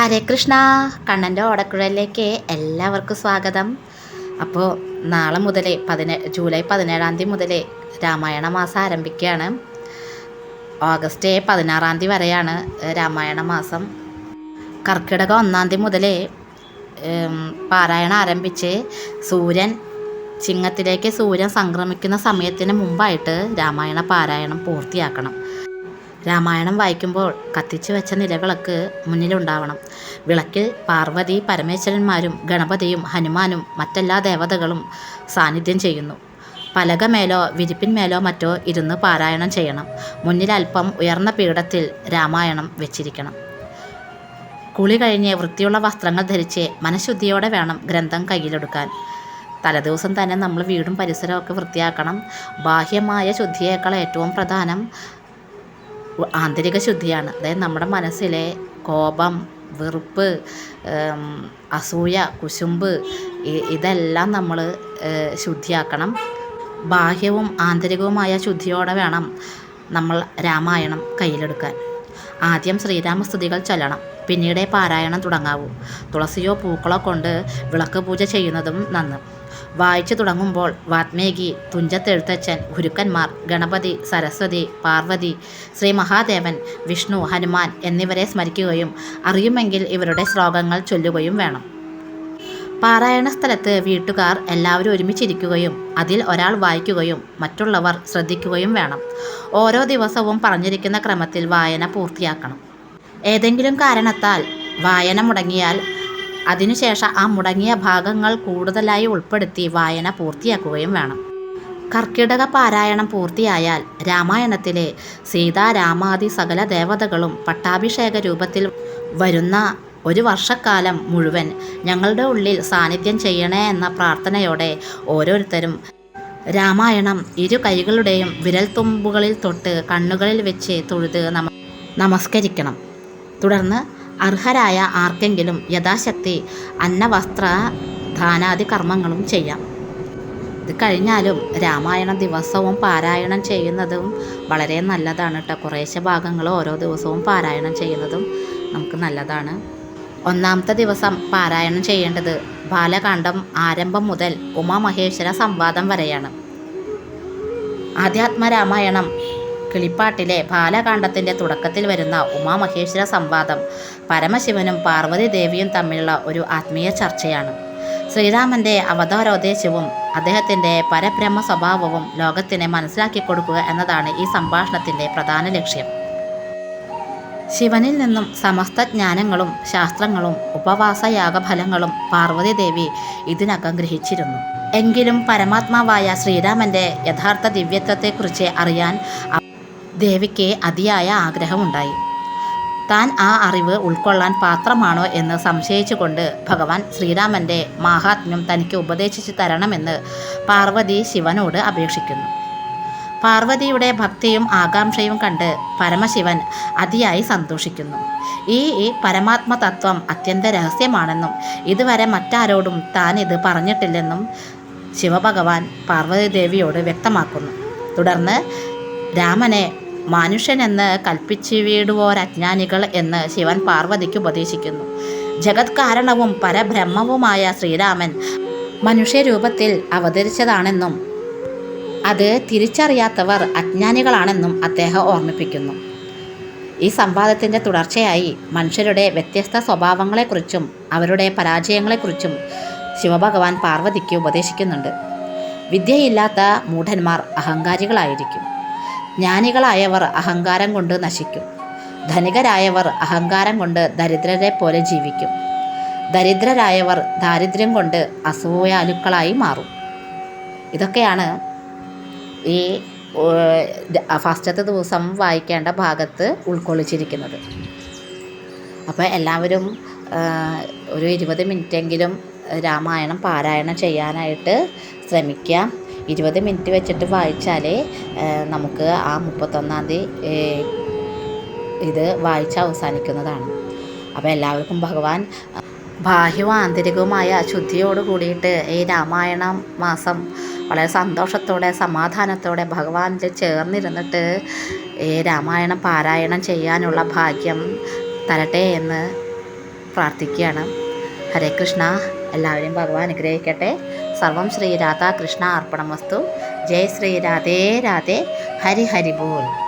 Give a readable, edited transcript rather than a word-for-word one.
ഹരേ കൃഷ്ണ. കണ്ണൻ്റെ ഓടക്കുഴലിലേക്ക് എല്ലാവർക്കും സ്വാഗതം. അപ്പോൾ നാളെ മുതൽ ജൂലൈ 17 മുതൽ രാമായണ മാസം ആരംഭിക്കുകയാണ്. ഓഗസ്റ്റ് 16 വരെയാണ് രാമായണ മാസം. കർക്കിടക 1 മുതൽ പാരായണം ആരംഭിച്ച് ചിങ്ങത്തിലേക്ക് സൂര്യൻ സംക്രമിക്കുന്ന സമയത്തിന് മുമ്പായിട്ട് രാമായണ പാരായണം പൂർത്തിയാക്കണം. രാമായണം വായിക്കുമ്പോൾ കത്തിച്ചു വെച്ച നിലവിളക്ക് മുന്നിലുണ്ടാവണം. വിളക്കിൽ പാർവതി പരമേശ്വരന്മാരും ഗണപതിയും ഹനുമാനും മറ്റെല്ലാ ദേവതകളും സാന്നിധ്യം ചെയ്യുന്നു. പലകമേലോ വിരിപ്പിന്മേലോ മറ്റോ ഇരുന്ന് പാരായണം ചെയ്യണം. മുന്നിൽ അല്പം ഉയർന്ന പീഠത്തിൽ രാമായണം വെച്ചിരിക്കണം. കുളി കഴിഞ്ഞ് വൃത്തിയുള്ള വസ്ത്രങ്ങൾ ധരിച്ച് മനഃശുദ്ധിയോടെ വേണം ഗ്രന്ഥം കയ്യിലെടുക്കാൻ. തലേദിവസം തന്നെ നമ്മൾ വീടും പരിസരമൊക്കെ വൃത്തിയാക്കണം. ബാഹ്യമായ ശുദ്ധിയേക്കാൾ ഏറ്റവും പ്രധാനം ആന്തരിക ശുദ്ധിയാണ്. അതായത് നമ്മുടെ മനസ്സിലെ കോപം, വെറുപ്പ്, അസൂയ, കുശുമ്പ് ഇതെല്ലാം നമ്മൾ ശുദ്ധിയാക്കണം. ബാഹ്യവും ആന്തരികവുമായ ശുദ്ധിയോടെ വേണം നമ്മൾ രാമായണം കയ്യിലെടുക്കാൻ. ആദ്യം ശ്രീരാമസ്തുതികൾ ചൊല്ലണം, പിന്നീടേ പാരായണം തുടങ്ങാവൂ. തുളസിയോ പൂക്കളോ കൊണ്ട് വിളക്ക് പൂജ ചെയ്യുന്നതും നന്ന്. വായിച്ചു തുടങ്ങുമ്പോൾ വാത്മീകി, തുഞ്ചത്തെഴുത്തച്ഛൻ, ഗുരുക്കന്മാർ, ഗണപതി, സരസ്വതി, പാർവതി, ശ്രീ മഹാദേവൻ, വിഷ്ണു, ഹനുമാൻ എന്നിവരെ സ്മരിക്കുകയും അറിയുമെങ്കിൽ ഇവരുടെ ശ്ലോകങ്ങൾ ചൊല്ലുകയും വേണം. പാരായണ സ്ഥലത്ത് വീട്ടുകാർ എല്ലാവരും ഒരുമിച്ചിരിക്കുകയും അതിൽ ഒരാൾ വായിക്കുകയും മറ്റുള്ളവർ ശ്രദ്ധിക്കുകയും വേണം. ഓരോ ദിവസവും പറഞ്ഞിരിക്കുന്ന ക്രമത്തിൽ വായന പൂർത്തിയാക്കണം. ഏതെങ്കിലും കാരണത്താൽ വായന മുടങ്ങിയാൽ അതിനുശേഷം ആ മുടങ്ങിയ ഭാഗങ്ങൾ കൂടുതലായി ഉൾപ്പെടുത്തി വായന പൂർത്തിയാക്കുകയും വേണം. കർക്കിടക പാരായണം പൂർത്തിയായാൽ രാമായണത്തിലെ സീതാരാമാദി സകല ദേവതകളും പട്ടാഭിഷേക രൂപത്തിൽ വരുന്ന ഒരു വർഷക്കാലം മുഴുവൻ ഞങ്ങളുടെ ഉള്ളിൽ സാന്നിധ്യം ചെയ്യണേ എന്ന പ്രാർത്ഥനയോടെ ഓരോരുത്തരും രാമായണം ഇരു കൈകളുടെയും വിരൽത്തുമ്പുകളിൽ തൊട്ട് കണ്ണുകളിൽ വെച്ച് തൊഴുത് നമസ്കരിക്കണം. തുടർന്ന് അർഹരായ ആർക്കെങ്കിലും യഥാശക്തി അന്നവസ്ത്ര ദാനാദി കർമ്മങ്ങളും ചെയ്യാം. ഇത് കഴിഞ്ഞാലും രാമായണം ദിവസവും പാരായണം ചെയ്യുന്നതും വളരെ നല്ലതാണ് കേട്ടോ. കുറേശ്ശെ ഭാഗങ്ങൾ ഓരോ ദിവസവും പാരായണം ചെയ്യുന്നതും നമുക്ക് നല്ലതാണ്. 1-ാമത്തെ ദിവസം പാരായണം ചെയ്യേണ്ടത് ബാലകാന്ഡം ആരംഭം മുതൽ ഉമാമഹേശ്വര സംവാദം വരെയാണ്. ആധ്യാത്മരാമായണം കിളിപ്പാട്ടിലെ ബാലകാന്ഡത്തിൻ്റെ തുടക്കത്തിൽ വരുന്ന ഉമാമഹേശ്വര സംവാദം പരമശിവനും പാർവതി ദേവിയും തമ്മിലുള്ള ഒരു ആത്മീയ ചർച്ചയാണ്. ശ്രീരാമൻ്റെ അവതാരോദ്ദേശവും അദ്ദേഹത്തിൻ്റെ പരബ്രഹ്മ സ്വഭാവവും ലോകത്തിന് മനസ്സിലാക്കി കൊടുക്കുക എന്നതാണ് ഈ സംഭാഷണത്തിൻ്റെ പ്രധാന ലക്ഷ്യം. ശിവനിൽ നിന്നും സമസ്ത ജ്ഞാനങ്ങളും ശാസ്ത്രങ്ങളും ഉപവാസയാഗഫലങ്ങളും പാർവതി ദേവി ഇതിനകം ഗ്രഹിച്ചിരുന്നു. എങ്കിലും പരമാത്മാവായ ശ്രീരാമൻ്റെ യഥാർത്ഥ ദിവ്യത്വത്തെക്കുറിച്ച് അറിയാൻ ദേവിക്ക് അതിയായ ആഗ്രഹമുണ്ടായി. താൻ ആ അറിവ് ഉൾക്കൊള്ളാൻ പാത്രമാണോ എന്ന് സംശയിച്ചുകൊണ്ട് ഭഗവാൻ ശ്രീരാമൻ്റെ മാഹാത്മ്യം തനിക്ക് ഉപദേശിച്ചു തരണമെന്ന് പാർവതി ശിവനോട് അപേക്ഷിക്കുന്നു. പാർവതിയുടെ ഭക്തിയും ആകാംക്ഷയും കണ്ട് പരമശിവൻ അതിയായി സന്തോഷിക്കുന്നു. ഈ പരമാത്മതത്വം അത്യന്ത രഹസ്യമാണെന്നും ഇതുവരെ മറ്റാരോടും താൻ ഇത് പറഞ്ഞിട്ടില്ലെന്നും ശിവഭഗവാൻ പാർവതി ദേവിയോട് വ്യക്തമാക്കുന്നു. തുടർന്ന് രാമനെ മനുഷ്യനെന്ന് കൽപ്പിച്ചുവിടുവോരജ്ഞാനികൾ എന്ന് ശിവൻ പാർവതിക്ക് ഉപദേശിക്കുന്നു. ജഗത് കാരണവും പരബ്രഹ്മവുമായ ശ്രീരാമൻ മനുഷ്യരൂപത്തിൽ അവതരിച്ചതാണെന്നും അത് തിരിച്ചറിയാത്തവർ അജ്ഞാനികളാണെന്നും അദ്ദേഹം ഓർമ്മിപ്പിക്കുന്നു. ഈ സംവാദത്തിൻ്റെ തുടർച്ചയായി മനുഷ്യരുടെ വ്യത്യസ്ത സ്വഭാവങ്ങളെക്കുറിച്ചും അവരുടെ പരാജയങ്ങളെക്കുറിച്ചും ശിവഭഗവാൻ പാർവതിക്ക് ഉപദേശിക്കുന്നുണ്ട്. വിദ്യയില്ലാത്ത മൂഢന്മാർ അഹങ്കാരികളായിരിക്കും. ജ്ഞാനികളായവർ അഹങ്കാരം കൊണ്ട് നശിക്കും. ധനികരായവർ അഹങ്കാരം കൊണ്ട് ദരിദ്രരെ പോലെ ജീവിക്കും. ദരിദ്രരായവർ ദാരിദ്ര്യം കൊണ്ട് അസൂയാലുക്കളായി മാറും. ഇതൊക്കെയാണ് ഈ ഫസ്റ്റത്തെ ദിവസം വായിക്കേണ്ട ഭാഗത്ത് ഉൾക്കൊള്ളിച്ചിരിക്കുന്നത്. അപ്പോൾ എല്ലാവരും ഒരു 20 മിനിറ്റെങ്കിലും രാമായണം പാരായണം ചെയ്യാനായിട്ട് ശ്രമിക്കുക. 20 മിനിറ്റ് വെച്ചിട്ട് വായിച്ചാലേ നമുക്ക് ആ 31-ാം തീയതി ഇത് വായിച്ച് അവസാനിക്കുന്നതാണ്. അപ്പോൾ എല്ലാവർക്കും ഭഗവാൻ ബാഹ്യവും ആന്തരികവുമായ ശുദ്ധിയോട് കൂടിയിട്ട് ഈ രാമായണ മാസം വളരെ സന്തോഷത്തോടെ സമാധാനത്തോടെ ഭഗവാനിൽ ചേർന്നിരുന്നിട്ട് ഈ രാമായണം പാരായണം ചെയ്യാനുള്ള ഭാഗ്യം തരട്ടെ എന്ന് പ്രാർത്ഥിക്കുകയാണ്. ഹരേ കൃഷ്ണ. എല്ലാവരെയും ഭഗവാൻ അനുഗ്രഹിക്കട്ടെ. സർവം ശ്രീ രാധാകൃഷ്ണ അർപ്പണമസ്തു. ജയ് ശ്രീ രാധേ രാധേ. ഹരി ഹരി ബോൾ.